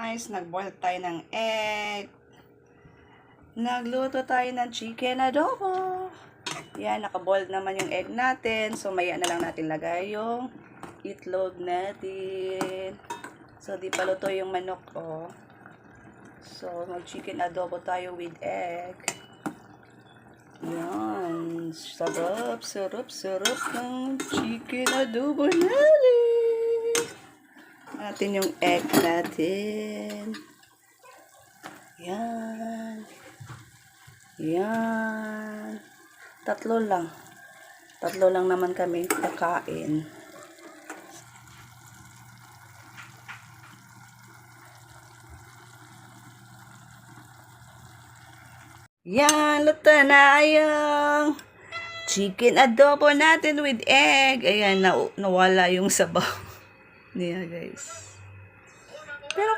guys, nag-boil tayo ng egg. Nagluto tayo ng chicken adobo. Yan, naka-boiled naman yung egg natin. So, maya na lang natin lagay yung itlog natin. So, di pa luto yung manok ko. So, mag-chicken adobo tayo with egg. Yan, sarap, sarap, sarap ng chicken adobo natin. Natin yung egg natin. Yan. Yan. Tatlo lang naman kami kakain. Yan, luto na yung chicken adobo natin with egg. Ayan, nawala yung sabaw niya, guys. Pero